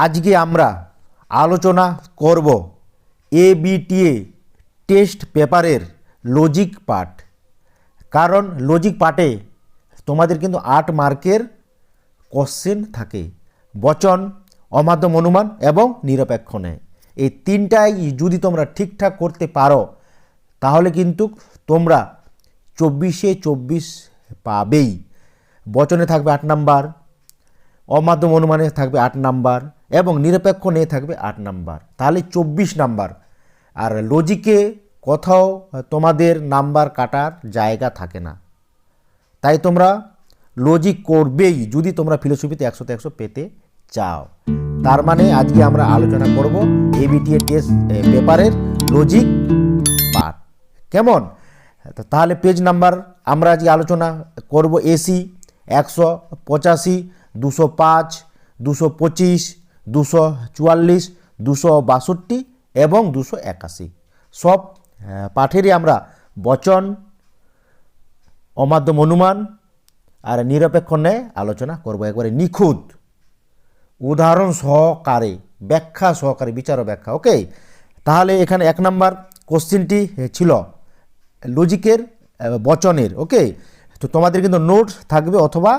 আজকে আমরা আলোচনা করব এবিটিএ টেস্ট পেপারের লজিক পার্ট। কারণ লজিক পার্টে তোমাদের কিন্তু 8 মার্কের কোশ্চেন থাকে, বচন, অমাধ্যম অনুমান এবং নিরপেক্ষ ন্যায়। এই তিনটাই যদি তোমরা ঠিকঠাক করতে পারো তাহলে কিন্তু তোমরা 24-এ 24 পাবেই। বচনে থাকবে 8 নাম্বার, অমাধ্যম অনুমানে থাকবে 8 নাম্বার এবং নিরপেক্ষ নিয়ে থাকবে 8 নাম্বার, তাহলে 24 নাম্বার। আর লজিকে কোথাও তোমাদের নাম্বার কাটার জায়গা থাকে না, তাই তোমরা লজিক করবেই যদি তোমরা ফিলোসফিতে 100তে 100 পেতে চাও। তার মানে আজকে আমরা আলোচনা করব এবিটিএ টেস্ট পেপারের লজিক পার্ট। কেমন? তাহলে পেজ নাম্বার আমরা আজকে আলোচনা করব এসি 185, 205, 225, 244, 262 এবং 281 সব পাঠেরই আমরা বচন, অমাধ্যম অনুমান আর নিরপেক্ষ ন্যায় আলোচনা করব একবারে নিখুঁত উদাহরণ সহকারে, ব্যাখ্যা সহকারে, বিচার ও ব্যাখ্যা। ওকে, তাহলে এখানে 1 নাম্বার কোশ্চেনটি ছিল লজিকের বচনের। ওকে, তো তোমাদের কিন্তু নোট থাকবে অথবা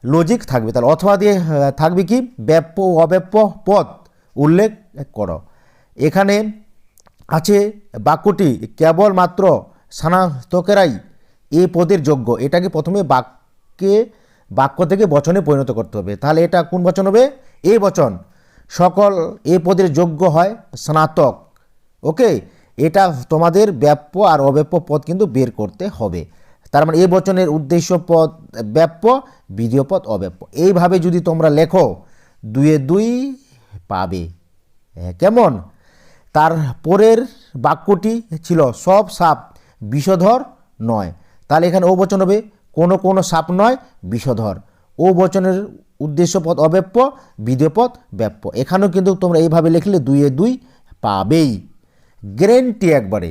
লজিক থাকবে, তাহলে অথবা দিয়ে থাকবে কি ব্যাপ্য অব্যাপ্য পদ উল্লেখ করো। এখানে আছে বাক্যটি কেবলমাত্র স্নাতকেরাই এ পদের যোগ্য, এটাকে প্রথমে বাক্য থেকে বচনে পরিণত করতে হবে। তাহলে এটা কোন বচন হবে? এ বচন। সকল এ পদের যোগ্য হয় স্নাতক। ওকে, এটা তোমাদের ব্যাপ্য আর অব্যাপ্য পদ কিন্তু বের করতে হবে। তার মানে এই বচনের উদ্দেশ্য পদ ব্যাপ্য, বিধেয় পদ অব্যাপ্য। এইভাবে যদি তোমরা লেখো 2-এ 2 পাবে। কেমন? তার পরের বাক্যটি ছিল সব সাপ বিষধর নয়, তাহলে এখানে ও বচন হবে কোনো কোনো সাপ নয় বিষধর। ও বচনের উদ্দেশ্য পদ অব্যাপ্য, বিধেয় পদ ব্যাপ্য। এখানেও কিন্তু তোমরা এইভাবে লিখলে 2-এ 2 পাবেই, গ্যারেন্টি একবারে।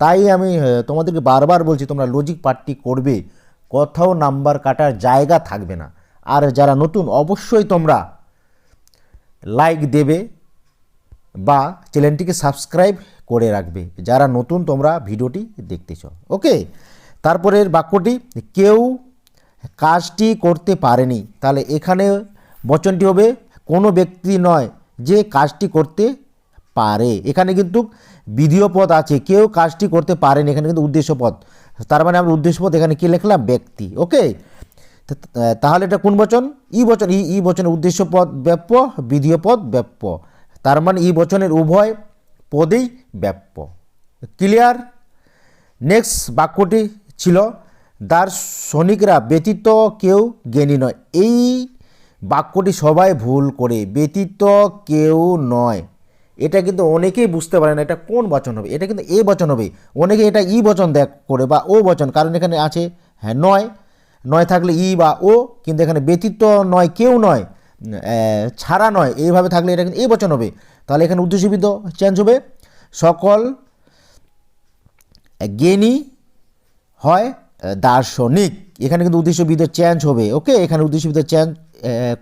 তাই আমি তোমাদেরকে বারবার বলছি তোমরা লজিক পার্টটি করবে, কোথাও নাম্বার কাটার জায়গা থাকবে না। আর যারা নতুন অবশ্যই তোমরা লাইক দেবে বা চ্যানেলটিকে সাবস্ক্রাইব করে রাখবে যারা নতুন তোমরা ভিডিওটি দেখতেছ। ওকে, তারপরের বাক্যটি কেউ কাজটি করতে পারেনি, তাহলে এখানে বচনটি হবে কোনো ব্যক্তি নয় যে কাজটি করতে পারে। এখানে কিন্তু বিধেয় পদ আছে, কেউ কাজটি করতে পারেনি, এখানে কিন্তু উদ্দেশ্য পদ। তার মানে আমরা উদ্দেশ্য পদ এখানে কি লিখলাম? ব্যক্তি। ওকে, তাহলে এটা কোন বচন? ই বচন। ই বচনের উদ্দেশ্য পদ ব্যাপ্য, বিধেয় পদ ব্যাপ্য। তার মানে ই বচনের উভয় পদেই ব্যাপ্য। ক্লিয়ার? নেক্সট বাক্যটি ছিল দার্শনিকরা ব্যতীত কেউ জ্ঞানী নয়। এই বাক্যটি সবাই ভুল করে, ব্যতীত কেউ নয়, এটা কিন্তু অনেকেই বুঝতে পারে না এটা কোন বচন হবে। এটা কিন্তু এ বচন হবে, অনেকে এটা ই বচন দেখ করে বা ও বচন, কারণ এখানে আছে নয়, নয় থাকলে ই বা ও, কিন্তু এখানে ব্যতীত নয়, কেউ নয়, ছাড়া নয়, এইভাবে থাকলে এটা কিন্তু এ বচন হবে। তাহলে এখানে উদ্দেশ্যবিদ চেঞ্জ হবে, সকল জ্ঞানী হয় দার্শনিক। এখানে কিন্তু উদ্দেশ্যবিদ চেঞ্জ হবে। ওকে, এখানে উদ্দেশ্যবিদ চেঞ্জ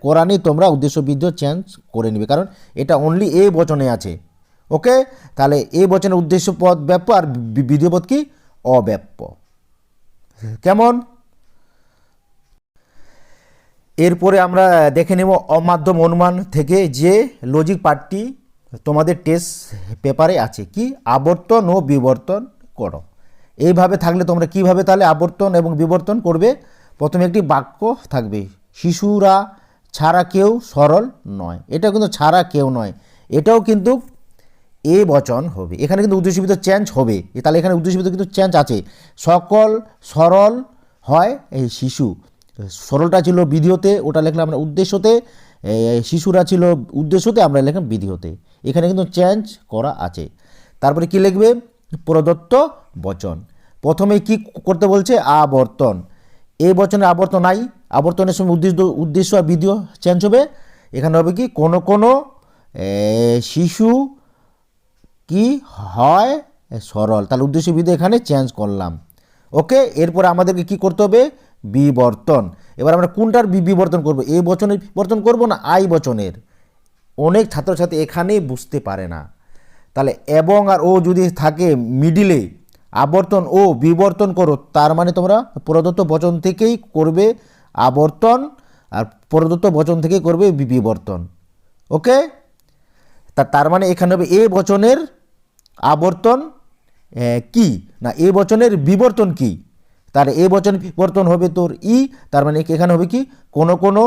করা নেই, তোমরা উদ্দেশ্যবিদ চেঞ্জ করে নিবে, কারণ এটা অনলি এ বচনে আছে। ওকে, তাহলে এ বচনের উদ্দেশ্য পদ ব্যাপ্য আর বিধেয় পদ কি? অব্যাপ্য। কেমন? এরপরে আমরা দেখে নেব অমাধ্যম অনুমান থেকে যে লজিক পার্টটি তোমাদের টেস্ট পেপারে আছে, কি আবর্তন ও বিবর্তন করো। এইভাবে থাকলে তোমরা কিভাবে তাহলে আবর্তন এবং বিবর্তন করবে? প্রথমে একটি বাক্য থাকবে শিশুরা ছাড়া কেউ সরল নয়, এটা কিন্তু ছাড়া কেউ নয়, এটাও কিন্তু এ বচন হবে। এখানে কিন্তু উদ্দেশ্যবিদ চেঞ্জ হবে, তাহলে এখানে উদ্দেশ্যবিদ কিন্তু চেঞ্জ আছে। সকল সরল হয় এই শিশু, সরলটা ছিল বিধিহতে, ওটা লিখলাম আমরা উদ্দেশ্যতে, শিশুরা ছিল উদ্দেশ্যতে, আমরা লিখলাম বিধিহতে। এখানে কিন্তু চেঞ্জ করা আছে। তারপরে কি লিখবে? প্রদত্ত বচন। প্রথমে কি করতে বলছে? আবর্তন। এই বচনে আবর্তন নাই, আবর্তনের সময় উদ্দেশ্য আর বিধিও চেঞ্জ হবে। এখানে হবে কি কোনো কোনো শিশু কি হয় সরল, তাহলে উদ্দেশ্য বিধি এখানে চেঞ্জ করলাম। ওকে, এরপরে আমাদেরকে কি করতে হবে? বিবর্তন। এবার আমরা কোনটার বিবর্তন করব, এ বচনের বিবর্তন করব না আই বচনের? অনেক ছাত্রছাত্রী এখানেই বুঝতে পারে না। তাহলে এবং আর ও যদি থাকে মিডিলে, আবর্তন ও বিবর্তন করো, তার মানে তোমরা প্রদত্ত বচন থেকেই করবে আবর্তন আর প্রদত্ত বচন থেকেই করবে বিবর্তন। ওকে, তার মানে এখানে হবে এ বচনের আবর্তন কি না এ বচনের বিবর্তন কি? তাহলে এ বচন বিবর্তন হবে তোর ই, তার মানে এখানে হবে কি কোনো কোনো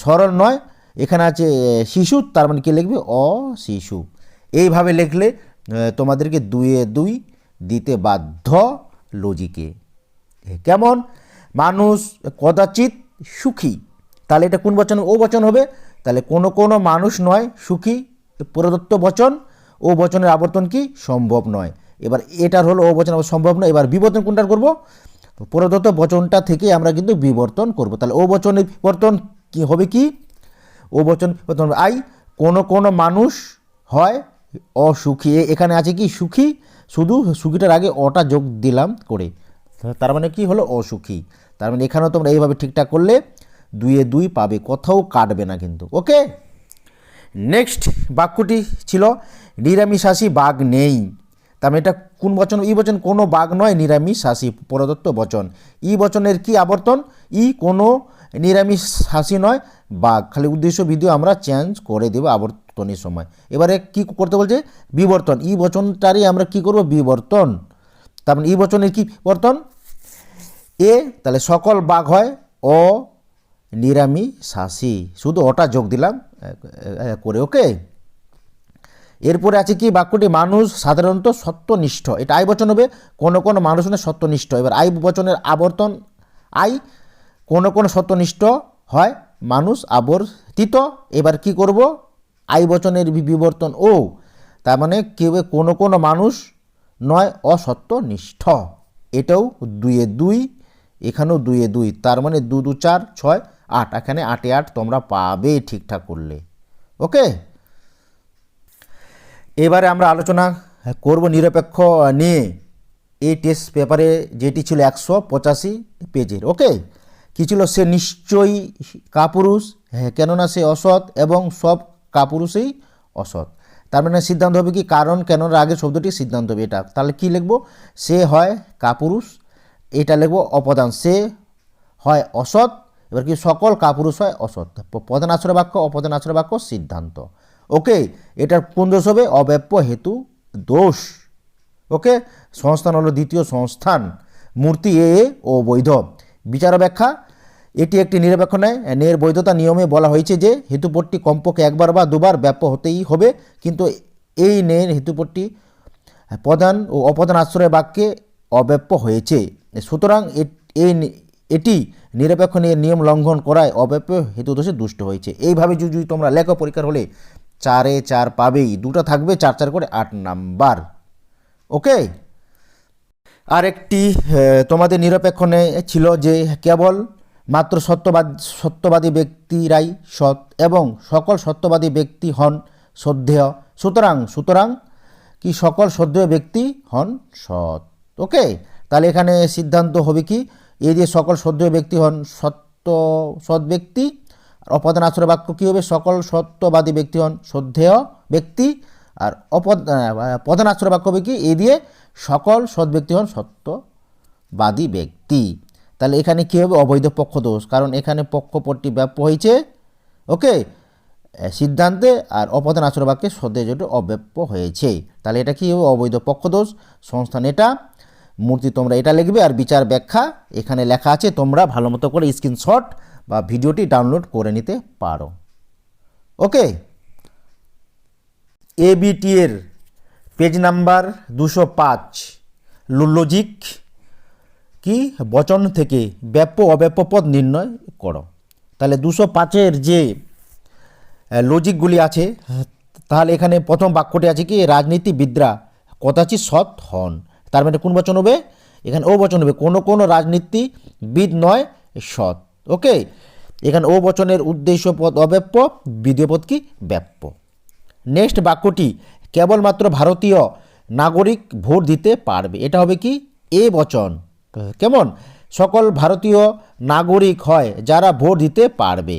সরল নয়, এখানে আছে শিশু, তার মানে কি লিখবে অশিশু। এইভাবে লিখলে তোমাদেরকে 2-2 দিতে বাধ্য লজিকে। কেমন? মানুষ কদাচিৎ সুখী, তাহলে এটা কোন বচন? ও বচন হবে। তাহলে কোনো কোনো মানুষ নয় সুখী, প্রদত্ত বচন, ও বচনের আবর্তন কি সম্ভব নয়। এবার এটার হলো ও বচন সম্ভব নয়, এবার বিবর্তন কোনটার করব? প্রদত্ত বচনটা থেকে আমরা কিন্তু বিবর্তন করব। তাহলে ও বচনের বিবর্তন কি হবে? কি ও বচন বিবর্তন হবে আই, কোনো কোনো মানুষ হয় অসুখী। এখানে আছে কি সুখী, শুধু সুখীটার আগে অটা যোগ দিলাম করে, তার মানে কি হলো অসুখী। তার মানে এখানেও তোমরা এইভাবে ঠিকঠাক করলে 2-2 পাবে, কোথাও কাটবে না কিন্তু। ওকে, নেক্সট বাক্যটি ছিল নিরামিষাশী বাঘ নেই। তার মানে এটা কোন বচন? ই বচন, কোনো বাঘ নয় নিরামিষাশী, প্রদত্ত বচন। ই বচনের কি আবর্তন? ই কোনো নিরামিষাশী নয় বাঘ, খালি উদ্দেশ্য ভিডিও আমরা চেঞ্জ করে দেবো আবর্তনের সময়। এবারে কি করতে বলছে? বিবর্তন। ই বচনটারই আমরা কি করব? বিবর্তন। তার মানে ই বচনের কি বর্তন? এ, তাহলে সকল বাঘ হয় অনিরামিষাশী, শুধু ওটা যোগ দিলাম করে। ওকে, এরপরে আছে কি বাক্যটি মানুষ সাধারণত সত্যনিষ্ঠ, এটা আই বচন হবে। কোনো কোনো মানুষ না সত্যনিষ্ঠ, এবার আই বচনের আবর্তন আই, কোনো কোনো সত্যনিষ্ঠ হয় মানুষ আবর্তিত। এবার কি করব? আই বচনের বিবর্তন ও, তার মানে কি হবে? কোনো কোনো মানুষ নয় অসত্যনিষ্ঠ। এটাও 2-2, এখানেও 2-2, তার মানে 2-2 4 6 8, এখানে 8-8 তোমরা পাবে ঠিকঠাক করলে। ওকে, এবারে আমরা আলোচনা করব নিরপেক্ষ নিয়ে। এই টেস্ট পেপারে যেটি ছিল 185 পেজের। ওকে, কি ছিল? সে নিশ্চয়ই কাপুরুষ, হ্যাঁ কেননা সে অসৎ এবং সব কাপুরুষই অসৎ। তার মানে সিদ্ধান্ত হবে কি? কারণ কেননা আগে শব্দটি সিদ্ধান্ত হবে এটা। তাহলে কি লিখব? সে হয় কাপুরুষ, এটা লিখব অপদান। সে হয় অসৎ, এবার কি সকল কাপুরুষ হয় অসৎ। প্রধান আশ্রয় বাক্য, অপ্রধান আশ্রয় বাক্য, সিদ্ধান্ত। ওকে, এটার কোন দোষ হবে? অব্যপ্য হেতু দোষ। ওকে, সংস্থান হলো দ্বিতীয় সংস্থান, মূর্তি এ ও বৈধ। বিচার ব্যাখ্যা, এটি একটি নিরপেক্ষ ন্যায়। ন্যায়ের বৈধতা নিয়মে বলা হয়েছে যে হেতুপদটি কমপক্ষে একবার বা দুবার ব্যাপ্য হতেই হবে, কিন্তু এই ন্যায়ের হেতুপদটি প্রধান ও অপ্রধান আশ্রয় বাক্যে অব্যপ্য হয়েছে। সুতরাং এটি নিরপেক্ষ নিয়ম লঙ্ঘন করায় অব্যপ্য হেতুদোষে দুষ্ট হয়েছে। এইভাবে যদি তোমরা লেখো পরীক্ষার হলে 4-4 পাবেই, দুটো থাকবে 4-4 করে 8 নাম্বার। ওকে, আর একটি তোমাদের নিরপেক্ষ ছিল যে কেবল মাত্র সত্যবাদী ব্যক্তিরাই সৎ এবং সকল সত্যবাদী ব্যক্তি হন শ্রদ্ধেয়। সুতরাং কি সকল শ্রদ্ধেয় ব্যক্তি হন সৎ। ওকে, তাহলে এখানে সিদ্ধান্ত হবে কি? এই যে সকল শ্রদ্ধেয় ব্যক্তি হন সৎ ব্যক্তি, আর অপ্রধান আশ্রয় বাক্য কী হবে? সকল সত্যবাদী ব্যক্তি হন শ্রদ্ধেয় ব্যক্তি, আর প্রধান আশ্রয় বাক্য হবে কি? এই দিয়ে সকল সৎ ব্যক্তি হন সত্যবাদী ব্যক্তি। তাহলে এখানে কী হবে? অবৈধ পক্ষ দোষ, কারণ এখানে পক্ষপটটি ব্যাপ্য হয়েছে। ওকে, সিদ্ধান্তে, আর অপ্রধান আশ্রয় বাক্যে শ্রদ্ধেয় যেটা অব্যাপ্য হয়েছে। তাহলে এটা কী হবে? অবৈধ পক্ষ দোষ। সংস্থান এটা, মূর্তি তোমরা এটা লিখবে, আর বিচার ব্যাখ্যা এখানে লেখা আছে, তোমরা ভালো মতো করে স্ক্রিনশট বা ভিডিওটি ডাউনলোড করে নিতে পারো। ওকে, এবিটি এর পেজ নাম্বার 205 লজিক কি? বচন থেকে ব্যাপ্য অব্যাপ্য পদ নির্ণয় করো। তাহলে 205-এর যে লজিকগুলি আছে, তাহলে এখানে প্রথম বাক্যটি আছে কি? রাজনীতিবিদরা কদাচিৎ সৎ হন। তার মানে কোন বচন হবে? এখানে ও বচন হবে। কোনো কোনো রাজনীতিবিদ নয় সৎ। ওকে, এখানে ও বচনের উদ্দেশ্য পদ অব্যাপ্য, বিধেয় পদ কি? ব্যাপ্য। নেক্সট বাক্যটি কেবলমাত্র ভারতীয় নাগরিক ভোট দিতে পারবে, এটা হবে কি? এ বচন। কেমন? সকল ভারতীয় নাগরিক হয় যারা ভোট দিতে পারবে।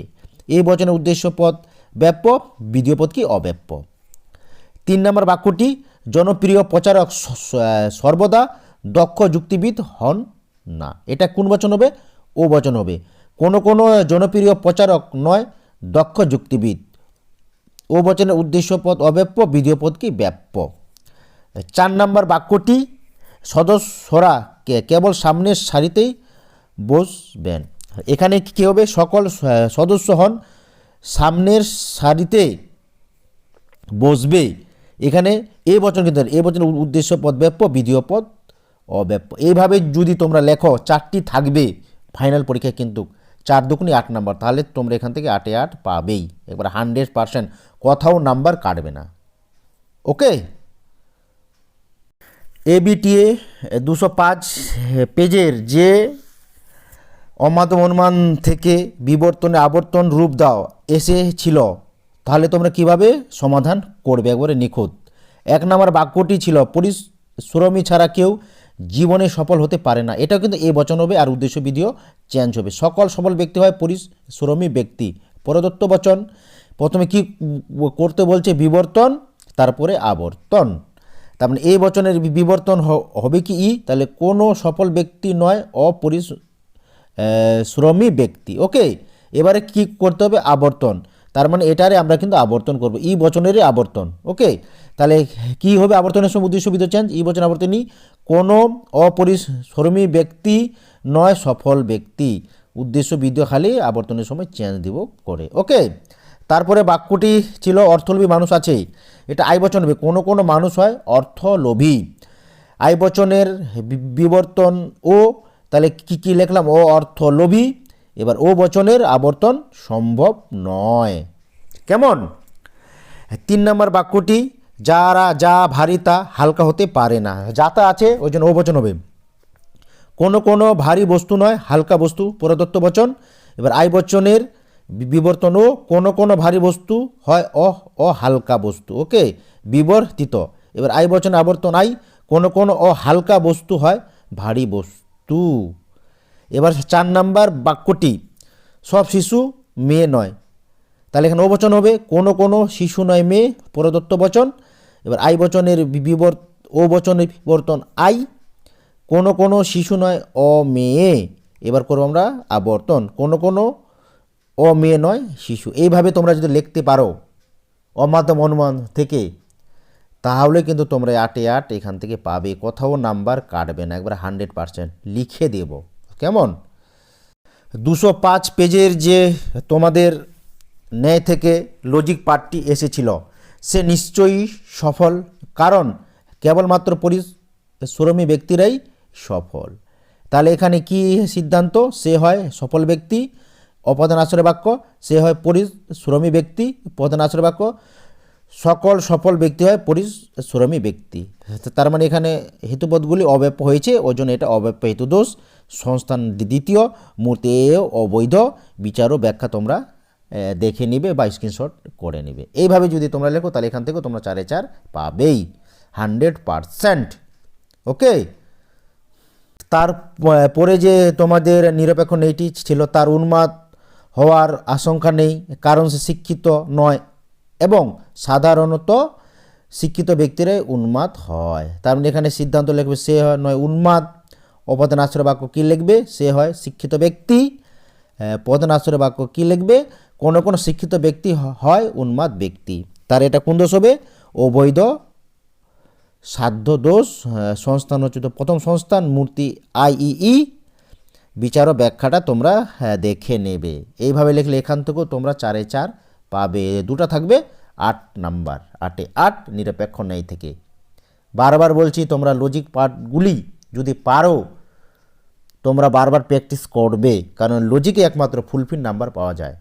এই বচনের উদ্দেশ্য পদ ব্যাপ্য, বিধেয় পদ কি অব্যাপ্য। 3 নম্বর বাক্যটি জনপ্রিয় প্রচারক সর্বদা দক্ষ যুক্তিবিদ হন না। এটা কোন বচন হবে? ও বচন হবে। কোনো কোনো জনপ্রিয় প্রচারক নয় দক্ষ যুক্তিবিদ। ও বচনের উদ্দেশ্য পদ অব্যাপ্য, বিধেয় পদ কি ব্যাপ্য। 4 নম্বর বাক্যটি সদস্যরা কেবল সামনের সারিতেই বসবেন। এখানে কী হবে? সকল সদস্য হন সামনের সারিতে বসবে। এখানে এ বচন কিন্তু এ বচনের উদ্দেশ্য পদ ব্যাপ্য, বিধেয় পদ অব্যাপ্য। এইভাবে যদি তোমরা লেখো 4টি থাকবে ফাইনাল পরীক্ষায়, কিন্তু 4 দুগুণে 8 নাম্বার, তাহলে তোমরা এখান থেকে 8-এ 8 পাবেই। একবার 100% কোথাও নাম্বার কাটবে না। ওকে, এবিটিএ 205 পেজের যে অমাত্র অনুমান থেকে বিবর্তনে আবর্তন রূপ দাও এসেছিল, তাহলে তোমরা কিভাবে সমাধান করবে? একবারে নিখুঁত। 1 নম্বর বাক্যটি ছিল পরিশ্রমী ছাড়া কেউ জীবনে সফল হতে পারে না। এটাও কিন্তু এই বচন হবে, আর উদ্দেশ্য বিধিও চেঞ্জ হবে। সকল সফল ব্যক্তি হয় পরিশ্রমী ব্যক্তি। প্রদত্ত বচন প্রথমে কি করতে বলছে? বিবর্তন, তারপরে আবর্তন। তার মানে এই বচনের বিবর্তন হবে কি ই, তাহলে কোনো সফল ব্যক্তি নয় শ্রমী ব্যক্তি। ওকে, এবারে কি করতে হবে? আবর্তন। তার মানে এটারে আমরা কিন্তু আবর্তন করব, ই বচনেরই আবর্তন। ওকে, তাহলে কি হবে? আবর্তনের সময় উদ্দেশ্য বিধেয় চেঞ্জ, ই বচন আবর্তনী। কোনো অপরিশ্রমী ব্যক্তি নয় সফল ব্যক্তি, উদ্দেশ্য বিধেয় খালি আবর্তনের সময় চেঞ্জ দিব করে। ওকে, তারপরে বাক্যটি ছিল অর্থলোভী মানুষ আছে, এটা আই বচন হবে। কোনো কোনো মানুষ হয় অর্থলোভী। আই বচনের বিবর্তন ও, তাহলে কি কি লিখলাম? ও অর্থলোভী। এবার ও বচনের আবর্তন সম্ভব নয়। কেমন? 3 নম্বর বাক্যটি যারা যা ভারী তা হালকা হতে পারে না, যাতা আছে ওই জন্য ও বচন হবে। কোনো কোনো ভারী বস্তু নয় হালকা বস্তু, প্রদত্ত বচন। এবার আই বচনের বিবর্তন ও, কোনো কোনো ভারী বস্তু হয় হালকা বস্তু। ওকে, বিবর্তিত। এবার আই বচন আবর্তন আই, কোনো কোনো হালকা বস্তু হয় ভারী বস্তু। এবার 4 নম্বর বাক্যটি সব শিশু মেয়ে নয়, তাহলে এখানে ও বচন হবে। কোনো কোনো শিশু নয় মেয়ে, প্রদত্ত বচন। এবার আই বচনের ও বচনের বিবর্তন আই, কোনো কোনো শিশু নয় মেয়ে। এবার করবো আমরা আবর্তন, কোনো কোনো মেয়ে নয় শিশু। এইভাবে তোমরা যদি লিখতে পারো অমাধ্যম অনুমান থেকে, তাহলে কিন্তু তোমরা 8-এ 8 এখান থেকে পাবে, কোথাও নাম্বার কাটবে না, একবার 100% লিখে দেব। কেমন? 205 পেজের যে তোমাদের ন্যায় থেকে লজিক পার্টটি এসেছিল, সে নিশ্চয়ই সফল, কারণ কেবলমাত্র পরিশ্রমী ব্যক্তিরাই সফল। তাহলে এখানে কি সিদ্ধান্ত? সে হয় সফল ব্যক্তি, অপ্রধান আশ্রয় বাক্য। সে হয় পরিশ্রমী ব্যক্তি, প্রধান আশ্রয় বাক্য। সকল সফল ব্যক্তি হয় পরিশ্রমী ব্যক্তি। তার মানে এখানে হেতুপদগুলি অব্যাপ্য হয়েছে, ওই জন্য এটা অব্যাপ্য হেতু দোষ। সংস্থান দ্বিতীয়, মূর্তি অবৈধ। বিচার ও ব্যাখ্যা তোমরা দেখে নিবে বা স্ক্রিনশট করে নিবে। এইভাবে যদি তোমরা লেখো, তাহলে এখান থেকে তোমরা 4-এ 4 পাবেই 100%। ওকে, তারপরে যে তোমাদের নিরপেক্ষ নেইটি ছিল, তার উন্মাদ হওয়ার আশঙ্কা নেই, কারণ সে শিক্ষিত নয় এবং সাধারণত শিক্ষিত ব্যক্তিরাই উন্মাদ হয়। তার মানে এখানে সিদ্ধান্ত লিখবে সে নয় উন্মাদ। অপ্রধান আশ্রয় বাক্য কী লিখবে? সে হয় শিক্ষিত ব্যক্তি। প্রধান আশ্রয় বাক্য কী লিখবে? কোনো কোনো শিক্ষিত ব্যক্তি হয় উন্মাদ ব্যক্তি। তার এটা কোন দোষ হবে? অবৈধ সাধ্য দোষ। সংস্থান হচ্ছে তো প্রথম সংস্থান, মূর্তি আইই। বিচার ও ব্যাখ্যাটা তোমরা দেখে নেবে। এইভাবে লিখলে এখান থেকেও তোমরা 4-এ 4 পাবে। দুটো থাকবে 8 নাম্বার, 8-এ 8 নিরপেক্ষ ন্যায় থেকে। বারবার বলছি, তোমরা লজিক পার্টগুলি যদি পারো, তোমরা বারবার প্র্যাকটিস করবে, কারণ লজিকে একমাত্র ফুলফিল নাম্বার পাওয়া যায়।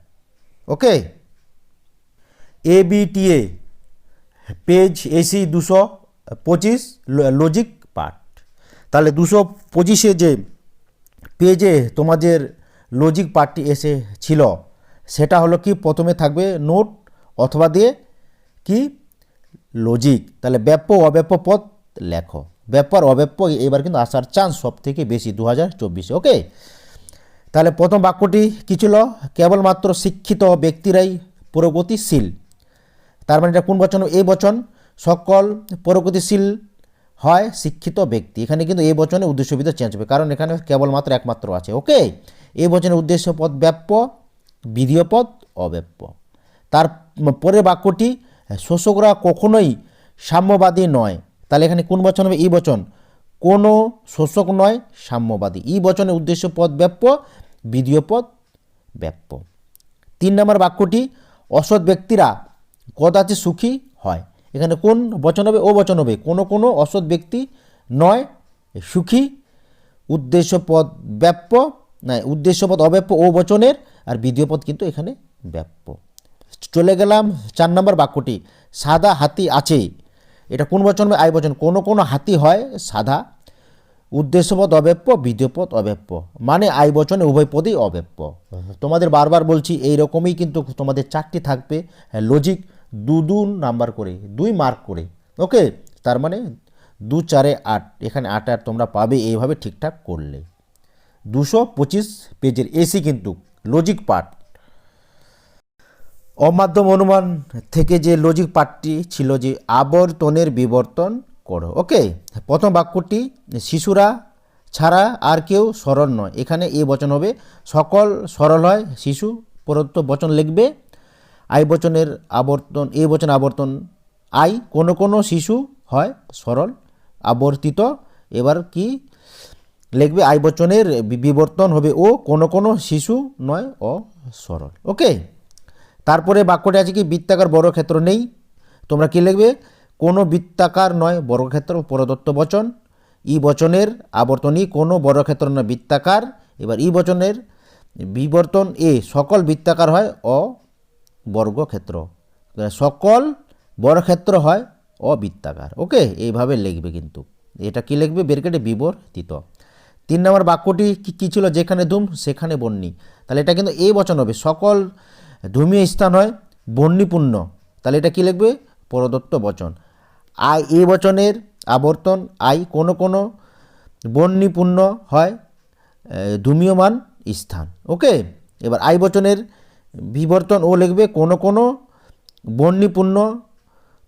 Okay, ABTA page AC 225 logic part. তাহলে 225-এ যে পেজে তোমাদের লজিক পার্টটি এসেছিল, সেটা হলো কি? প্রথমে থাকবে নোট অথবা দিয়ে কি লজিক। তাহলে ব্যাপ্য অব্যাপ্য পদ লেখো। ব্যাপ্য আর অব্যাপ্য এবার কিন্তু আসার চান্স সব থেকে বেশি 2024-এ। ওকে, তাহলে প্রথম বাক্যটি কী ছিল? কেবলমাত্র শিক্ষিত ব্যক্তিরাই প্রগতিশীল। তার মানে এটা কোন বচন? এই বচন। সকল প্রগতিশীল হয় শিক্ষিত ব্যক্তি। এখানে কিন্তু এই বচনে উদ্দেশ্যবিধ চেঞ্জ হবে, কারণ এখানে কেবলমাত্র একমাত্র আছে। ওকে, এই বচনের উদ্দেশ্য পদ ব্যাপ্য, বিধেয় পদ অব্যাপ্য। তার পরের বাক্যটি শোষকরা কখনোই সাম্যবাদী নয়। তাহলে এখানে কোন বচন হবে? এই বচন। কোনো শোষক নয় সাম্যবাদী। এই বচনের উদ্দেশ্য পদ ব্যাপ্য, বিধেয় পদ ব্যাপ্য। 3 নম্বর বাক্যটি অসৎ ব্যক্তিরা কদাচিৎ সুখী হয়। এখানে কোন বচন হবে? ও বচন হবে। কোনো কোনো অসৎ ব্যক্তি নয় সুখী। উদ্দেশ্য পদ ব্যাপ্য, না উদ্দেশ্য পদ অব্যাপ্য ও বচনের, আর বিধেয় পদ কিন্তু এখানে ব্যাপ্য। চলে গেলাম 4 নম্বর বাক্যটি সাদা হাতি আছে। এটা কোন বচন হবে? আই বচন। কোনো কোনো হাতি হয় সাদা। উদ্দেশ্য পদ অব্যাপ্য, বিধেয় পদ অব্যাপ্য, মানে আই বচনে উভয় পদই অব্যাপ্য। তোমাদের বারবার বলছি এই রকমই কিন্তু তোমাদের 4টি থাকবে লজিক, 2 নাম্বার করে, 2 মার্ক করে। ওকে, তার মানে 2 4 8, এখানে 8 8 তোমরা পাবে এইভাবে ঠিকঠাক করলে। 225 পেজের এসি কিন্তু লজিক পার্ট। অমাধ্যম অনুমান থেকে যে লজিক পার্টটি ছিল যে আবর্তনের বিবর্তন করো। ওকে, প্রথম বাক্যটি শিশুরা ছাড়া আর কেউ সরল নয়। এখানে এই বচন হবে। সকল সরল হয় শিশু, প্রদত্ত বচন লিখবে। আই বচনের আবর্তন, এই বচন আবর্তন আই। কোনো কোনো শিশু হয় সরল আবর্তিত। এবার কি লিখবে? আই বচনের বিবর্তন হবে ও। কোনো কোনো শিশু নয় অসরল। ওকে, তারপরে বাক্যটি আছে কি বৃত্তাকার বর্গক্ষেত্র নেই। তোমরা কি লিখবে? কোনো বৃত্তাকার নয় বর্গক্ষেত্র, প্রদত্ত বচন। ই বচনের আবর্তনই কোনো বর্গক্ষেত্র নয় বৃত্তাকার। এবার ই বচনের বিবর্তন এ। সকল বৃত্তাকার হয় অবর্গক্ষেত্র, সকল বর্গক্ষেত্র হয় অবৃত্তাকার। ওকে, এইভাবে লিখবে কিন্তু। এটা কি লিখবে? ব্র্যাকেটে বিবর্তিত। 3 নম্বর বাক্যটি কী ছিল? যেখানে ধূম সেখানে বন্যী। তাহলে এটা কিন্তু এই বচন হবে। সকল ধূমীয় স্থান হয় বন্যীপূর্ণ। তাহলে এটা কি লিখবে? প্রদত্ত বচন। আই এই বচনের আবর্তন আই। কোনো কোনো বন্যীপূর্ণ হয় ধূমীয়মান স্থান। ওকে, এবার আই বচনের বিবর্তন ও লিখবে। কোনো কোনো বন্যীপূর্ণ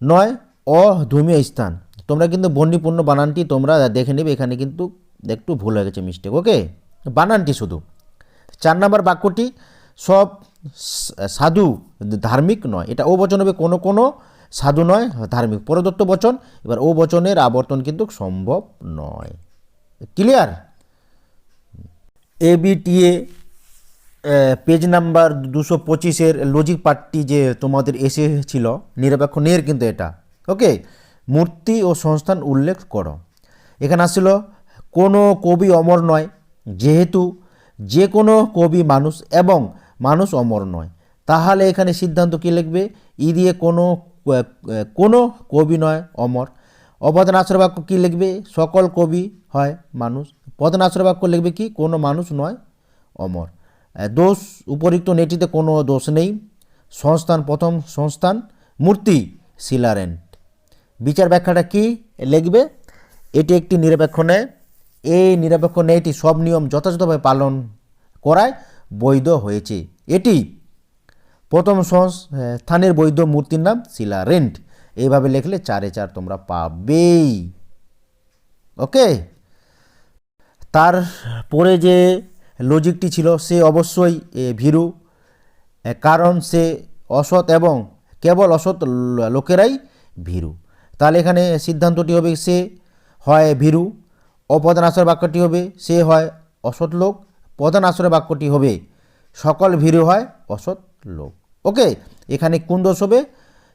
নয় অধূমীয় স্থান। তোমরা কিন্তু বন্যীপূর্ণ বানানটি তোমরা দেখে নেবে, এখানে কিন্তু একটু ভুল হয়ে গেছে, মিস্টেক। ওকে, বানানটি শুধু। 4 নম্বর বাক্যটি সব সাধু ধার্মিক নয়। এটা ও বচন হবে। কোনো কোনো সাধু নয় ধার্মিক, প্রদত্ত বচন। এবার ও বচনের আবর্তন কিন্তু সম্ভব নয়। ক্লিয়ার? এবিটিএ পেজ নাম্বার 225-এর লজিক পার্টটি যে তোমাদের এসেছিল নিরপেক্ষ নের কিন্তু এটা। ওকে, মূর্তি ও সংস্থান উল্লেখ করো। এখানে আসছিল কোনো কবি অমর নয়, যেহেতু যে কোনো কবি মানুষ এবং মানুষ অমর নয়। তাহলে এখানে সিদ্ধান্ত কী লিখবে? ই দিয়ে কোনো কবি নয় অমর। অপদান আশ্রয় বাক্য কী লিখবে? সকল কবি হয় মানুষ। প্রধান আশ্রয় বাক্য লিখবে কি? কোনো মানুষ নয় অমর। দোষ উপরিক্ত নেটিতে কোনো দোষ নেই। সংস্থান প্রথম সংস্থান, মূর্তি শিলারেন্ট। বিচার ব্যাখ্যাটা কি লিখবে? এটি একটি নিরপেক্ষ ন্যায়। এই নিরপেক্ষ ন্যায়টি সব নিয়ম যথাযথভাবে পালন করায় বৈধ হয়েছে। এটি প্রথম সংস্থানের বৈধ মূর্তির নাম শিলারেন্ট। এইভাবে লিখলে 4 4 তোমরা পাবেই। ওকে, তারপরে যে লজিকটি ছিল সে অবশ্যই ভীরু, কারণ সে অসৎ এবং কেবল অসৎ লোকেরাই ভীরু। তাহলে এখানে সিদ্ধান্তটি হবে সে হয় ভীরু। অপ্রধান আশ্রয় বাক্যটি হবে সে হয় অসৎ লোক। প্রধান আশ্রয় বাক্যটি হবে সকল ভীরু হয় অসৎ লোক। ওকে, এখানে কোন দোষ হবে?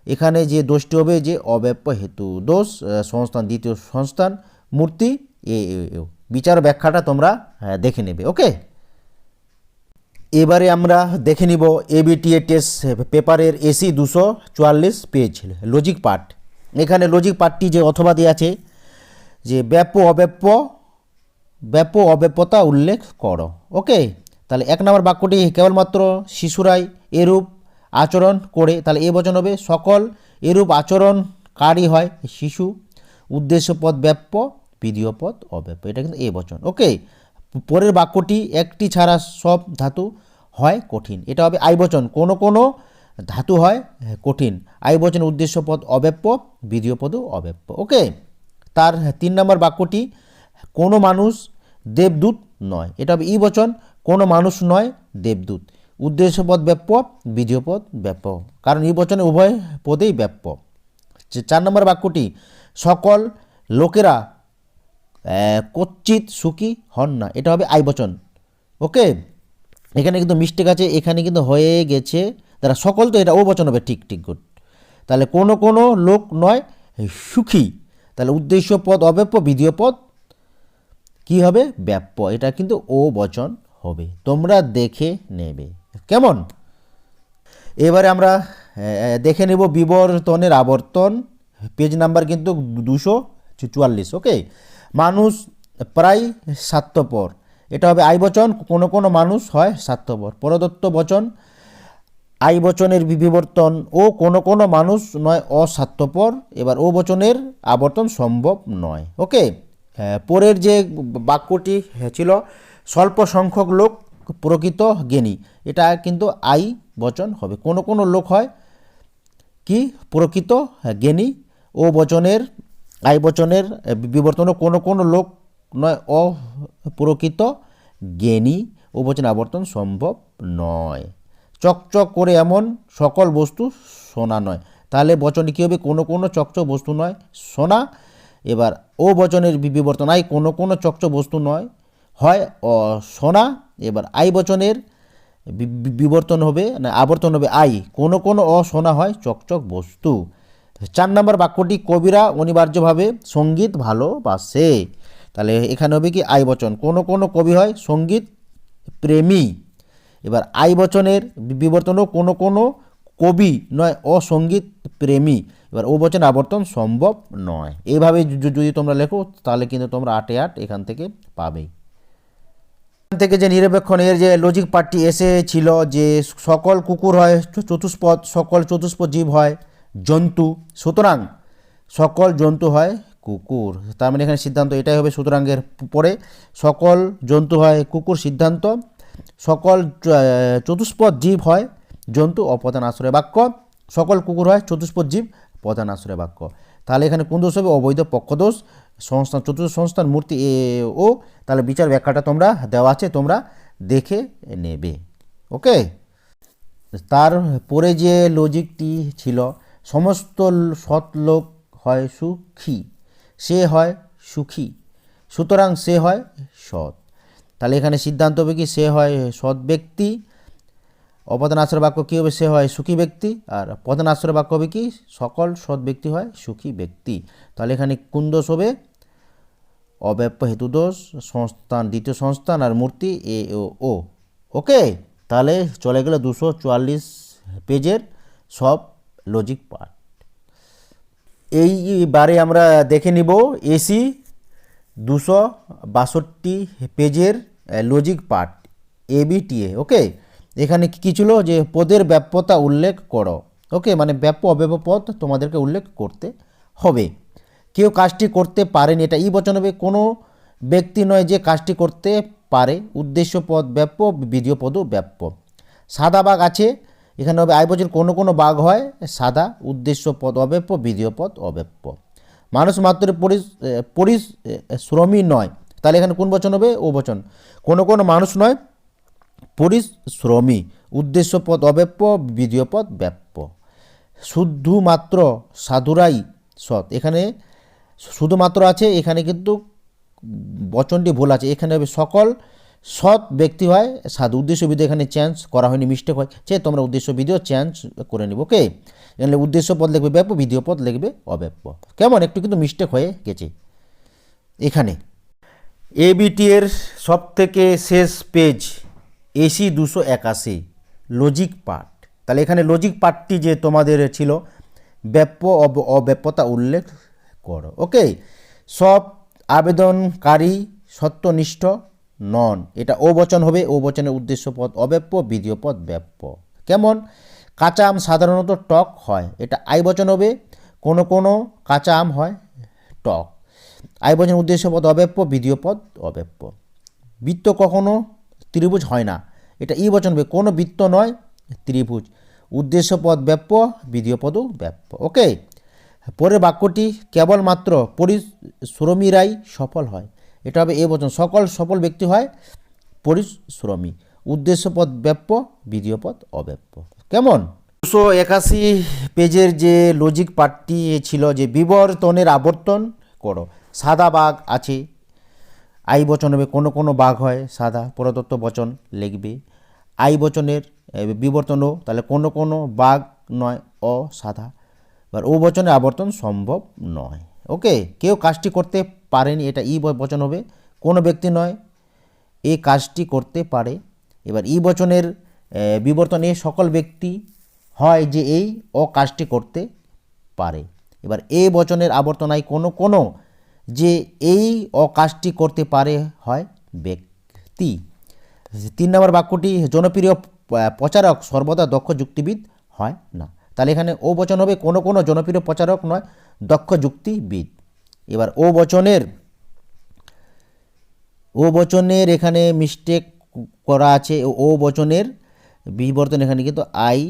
এখানে যে দোষটি হবে যে অব্যাপ্য হেতু দোষ, সংস্থান দ্বিতীয় সংস্থান, মূর্তি এ। বিচার ব্যাখ্যাটা তোমরা দেখে নেবে। ওকে, এবারে আমরা দেখে নিব এবিটিএ টেস্ট পেপারের এসি 244 পেজ লজিক পার্ট। এখানে লজিক পার্টটি যে অথবা দিয়ে আছে যে ব্যাপ্য অব্যাপ্যতা উল্লেখ করো। ওকে, তাহলে 1 নম্বর বাক্যটি কেবলমাত্র শিশুরাই এরূপ আচরণ করে। তাহলে এ বচন হবে সকল এরূপ আচরণকারী হয় শিশু। উদ্দেশ্য পদ ব্যাপ্য, বিধেয় পদ অব্যয় পদ, এটা কিন্তু এ বচন। ওকে, পরের বাক্যটি একটি ছাড়া সব ধাতু হয় কঠিন, এটা হবে আই বচন। কোনো কোনো ধাতু হয় কঠিন, আই বচন উদ্দেশ্য পদ অব্যয়, বিধেয় পদও অব্যয়। ওকে, তার 3 নম্বর বাক্যটি কোনো মানুষ দেবদূত নয়, এটা হবে ই বচন। কোনো মানুষ নয় দেবদূত, উদ্দেশ্য পদ ব্যাপ্য, বিধেয় পদ ব্যাপ্য, কারণ ই বচনে উভয় পদেই ব্যাপ্য। 4 নম্বর বাক্যটি সকল লোকেরা কচ্চিৎ সুখী হন না, এটা হবে আই বচন। ওকে, এখানে কিন্তু মিস্টেক আছে, এখানে কিন্তু হয়ে গেছে তারা সকল, তো এটা ও বচন হবে। ঠিক ঠিক, গুড। তাহলে কোনো কোনো লোক নয় সুখী, তাহলে উদ্দেশ্য পদ অব্যয়, বিধেয় পদ কি হবে ব্যাপ্য, এটা কিন্তু ও বচন হবে, তোমরা দেখে নেবে। কেমন? এবারে আমরা দেখে নেব বিবর্তনের আবর্তন, পেজ নাম্বার কিন্তু 244। ওকে, মানুষ প্রায় স্বার্থপর, এটা হবে আই বচন। কোনো কোনো মানুষ হয় স্বার্থপর, প্রদত্ত বচন আই বচনের বিবর্তন ও কোনো কোনো মানুষ নয় অস্বার্থপর, এবার ও বচনের আবর্তন সম্ভব নয়। ওকে, পরের যে বাক্যটি ছিল স্বল্প সংখ্যক লোক প্রকৃত জ্ঞানী, এটা কিন্তু আই বচন হবে। কোনো কোনো লোক হয় কি প্রকৃত জ্ঞানী, ও বচনের আই বচনের বিবর্তন কোনো কোনো লোক নয় অপ্রকৃত জ্ঞানী, ও বচন আবর্তন সম্ভব নয়। চকচক করে এমন সকল বস্তু সোনা নয়, তাহলে বচনে কী হবে? কোনো কোনো চকচক বস্তু নয় সোনা। এবার ও বচনের বিবর্তন আই কোনো কোনো চকচক বস্তু নয় হয় সোনা। এবার আই বচনের বিবর্তন হবে না আবর্তন হবে আই, কোনো কোনো অসোনা হয় চকচক বস্তু। 4 নম্বর বাক্যটি কবিরা অনিবার্যভাবে সঙ্গীত ভালোবাসে, তাহলে এখানে হবে কি আই বচন। কোনো কোনো কবি হয় সঙ্গীত প্রেমী। এবার আই বচনের বিবর্তনও কোনো কোনো কবি নয় অসঙ্গীত প্রেমী, এবার ও বচন আবর্তন সম্ভব নয়। এইভাবে যদি তোমরা লেখো তাহলে কিন্তু তোমরা 8-এ 8 এখান থেকে পাবেই। এখান থেকে যে নিরপেক্ষণের যে লজিক পার্টটি এসেছিল, যে সকল কুকুর হয় চতুষ্পদ, সকল চতুষ্পদ জীব হয় জন্তু, সুতরাং সকল জন্তু হয় কুকুর। তার মানে এখানে সিদ্ধান্ত এটাই হবে সুতরাংয়ের পরে, সকল জন্তু হয় কুকুর সিদ্ধান্ত, সকল চতুষ্পদ জীব হয় জন্তু অপ্রধান আশ্রয় বাক্য, সকল কুকুর হয় চতুষ্পদ জীব প্রধান আশ্রয় বাক্য। তাহলে এখানে কোন দোষ হবে? অবৈধ পক্ষদোষ। সংস্থান চতুর্থ সংস্থান মূর্তি এ ও, তাহলে বিচার ব্যাখ্যাটা তোমরা দেওয়া আছে, তোমরা দেখে নেবে। ওকে, তারপরে যে লজিকটি ছিল সমস্ত সৎ লোক হয় সুখী, সে হয় সুখী, সুতরাং সে হয় সৎ। তাহলে এখানে সিদ্ধান্ত হবে কি সে হয় সৎ ব্যক্তি, অপ্রধান আশ্রয় বাক্য কী হবে? সে হয় সুখী ব্যক্তি, আর প্রধান আশ্রয় বাক্য হবে কি সকল সৎ ব্যক্তি হয় সুখী ব্যক্তি। তাহলে এখানে কোন দোষ হবে? অব্যপ্য হেতু দোষ, সংস্থান দ্বিতীয় সংস্থান আর মূর্তি এ ও। ওকে, তাহলে চলে গেল 244 পেজের সব লজিক পার্ট। এইবারে আমরা দেখে নিব এসি 262 পেজের লজিক পার্ট এবিটিএ। ওকে, এখানে কী ছিল? যে পদের ব্যাপ্যতা উল্লেখ করো। ওকে, মানে ব্যাপ্য অব্যপ্য পদ তোমাদেরকে উল্লেখ করতে হবে। কেউ কাজটি করতে পারেনি, এটা ই বচন হবে। কোনো ব্যক্তি নয় যে কাজটি করতে পারে, উদ্দেশ্য পদ ব্যাপ্য, বিধেয় পদও ব্যাপ্য। সাদা বাঘ আছে, এখানে হবে আই বচন। কোনো কোনো বাঘ হয় সাদা, উদ্দেশ্য পদ অব্যপ্য, বিধেয় পদ অব্যপ্য। মানুষ মাত্র পরিশ্রমী নয়, তাহলে এখানে কোন বচন হবে? ও বচন। কোনো কোনো মানুষ নয় পরিশ্রমী, উদ্দেশ্য পদ অব্যপ্য, বিধেয় পদ ব্যাপ্য। শুধুমাত্র সাধুরাই সৎ, এখানে শুধুমাত্র আছে, এখানে কিন্তু বচনটি ভুল আছে, এখানে হবে সকল সৎ ব্যক্তি হয় সাধু, উদ্দেশ্য বিধি এখানে চেঞ্জ করা হয়নি, মিস্টেক হয়েছে, তোমরা উদ্দেশ্য বিধিও চেঞ্জ করে নিব। ওকে, এখানে উদ্দেশ্য পদ লিখবে ব্যাপ্য, বিধেয় পদ লিখবে অব্যপ্য। কেমন? একটু কিন্তু মিস্টেক হয়ে গেছে এখানে। এবিটি এর সব থেকে শেষ পেজ এসি 281 লজিক পার্ট। তাহলে এখানে লজিক পার্টটি যে তোমাদের ছিল ব্যাপ্য অব্যাপ্যতা উল্লেখ করো। ওকে, সব আবেদনকারী সত্যনিষ্ঠ নন, এটা ও বচন হবে। ও বচনের উদ্দেশ্য পদ অব্যপ্য, বিধেয় পদ ব্যাপ্য। কেমন? কাঁচা আম সাধারণত টক হয়, এটা আই বচন হবে। কোনো কোনো কাঁচা আম হয় টক। আই বচন উদ্দেশ্য পদ অব্যপ্য, বিধেয় পদ অব্যপ্য। বৃত্ত কখনো ত্রিভুজ হয় না, এটা ই বচন হবে, কোনো বৃত্ত নয় ত্রিভুজ। উদ্দেশ্য পদ ব্যাপ্য, বিধেয় পদও ব্যাপ্য। ওকে, পরের বাক্যটি কেবলমাত্র পরিশ্রমীরাই সফল হয়, এটা হবে এ বচন, সকল সফল ব্যক্তি হয় পরিশ্রমী। উদ্দেশ্য পদ ব্যাপ্য, বিধেয় পদ অব্যাপ্য। কেমন? 281 পেজের যে লজিক পার্টটি ছিল যে বিবর্তনের আবর্তন করো। সাদা বাঘ আছে, আই বচন হবে, কোনো কোনো বাঘ হয় সাদা, প্রদত্ত বচন লিখবে। আই বচনের বিবর্তনও, তাহলে কোনো কোনো বাঘ নয় অসাদা। এবার ও বচনে আবর্তন সম্ভব নয়। ওকে, কেউ কাজটি করতে পারেনি, এটা ই বচন হবে, কোনো ব্যক্তি নয় এই কাজটি করতে পারে। এবার ই বচনের বিবর্তনে সকল ব্যক্তি হয় যে এই কাজটি করতে পারে। এবার এ বচনের আবর্তন আই কোনো কোনো যে এই কাজটি করতে পারে হয় ব্যক্তি। 3 নম্বর বাক্যটি জনপ্রিয় প্রচারক সর্বদা দক্ষ যুক্তিবিদ হয় না, তাহলে এখানে ও বচন হবে, কোনো কোনো জনপ্রিয় প্রচারক নয় দক্ষ যুক্তিবিদ। এবার ও বচনের এখানে মিস্টেক করা আছে, ও বচনের বিবর্তন এখানে কিন্তু আই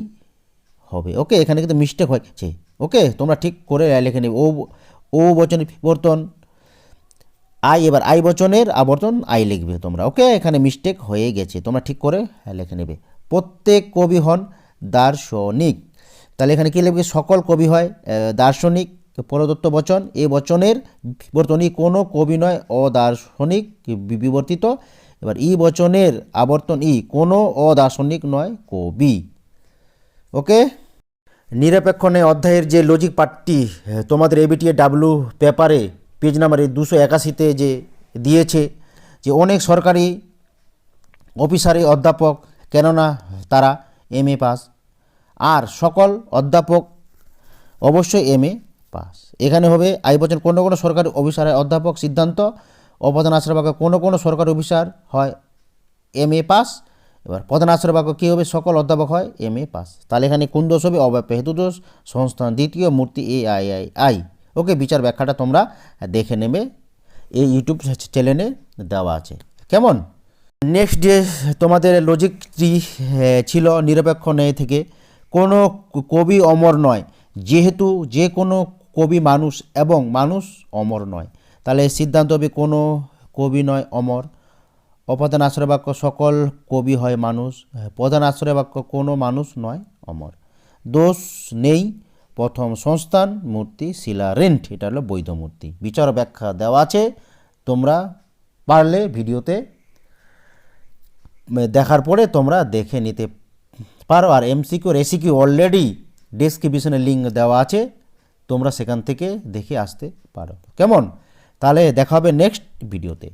হবে। ওকে, এখানে কিন্তু মিস্টেক হয়েছে। ওকে, তোমরা ঠিক করে লিখে নেবে, ও বচনের বিবর্তন আই, এবার আই বচনের আবর্তন আই লিখবে তোমরা। ওকে, এখানে মিস্টেক হয়ে গেছে, তোমরা ঠিক করে লিখে নেবে। প্রত্যেক কবি হন দার্শনিক, তাহলে এখানে কী লিখবে, সকল কবি হয় দার্শনিক, প্রদত্ত বচন। এ বচনের বিবর্তনই কোনো কবি নয় অদার্শনিক বিবর্তিত। এবার ই বচনের আবর্তন ই, কোনো অদার্শনিক নয় কবি। ওকে, নিরপেক্ষণে অধ্যায়ের যে লজিক পার্টটি তোমাদের এবিটিএ ডাব্লু পেপারে পেজ নাম্বার 281-তে যে দিয়েছে, যে অনেক সরকারি অফিসারে অধ্যাপক, কেননা তারা MA পাস, আর সকল অধ্যাপক অবশ্যই MA পাস। এখানে হবে আই বচন, কোনো কোনো সরকারি অফিসারে অধ্যাপক। সিদ্ধান্ত অপ্রধান আশ্রয় বাক্য, কোনো কোনো সরকারি অফিসার হয় MA পাস। এবার প্রধান আশ্রয় বাক্য কী হবে, সকল অধ্যাপক হয় MA পাস। তাহলে এখানে কোন দোষ হবে, অব্যপ্য হেতু দোষ, সংস্থান দ্বিতীয়, মূর্তি আই। ওকে, বিচার ব্যাখ্যাটা তোমরা দেখে নেবে, এই ইউটিউব চ্যানেলে দেওয়া আছে। কেমন? নেক্সট ডে তোমাদের লজিকটি ছিল নিরপেক্ষণে থেকে, কোনো কবি অমর নয় যেহেতু যে কোনো কবি মানুষ এবং মানুষ অমর নয়, তাহলে সিদ্ধান্ত হবে কোনো কবি নয় অমর। অপ্রধান আশ্রয় বাক্য, সকল কবি হয় মানুষ। প্রধান আশ্রয় বাক্য, কোনো মানুষ নয় অমর। দোষ নেই, প্রথম সংস্থান, মূর্তি শিলা রেন্ট, এটা হলো বৈধ মূর্তি। বিচার ব্যাখ্যা দেওয়া আছে, তোমরা পারলে ভিডিওতে দেখার পরে তোমরা দেখে নিতে পারো। আর MCQ রেসিকিউ অলরেডি ডেসক্রিপশনে লিঙ্ক দেওয়া আছে, তোমরা সেখান থেকে দেখে আসতে পারো। কেমন? তাহলে দেখা হবে নেক্সট ভিডিওতে।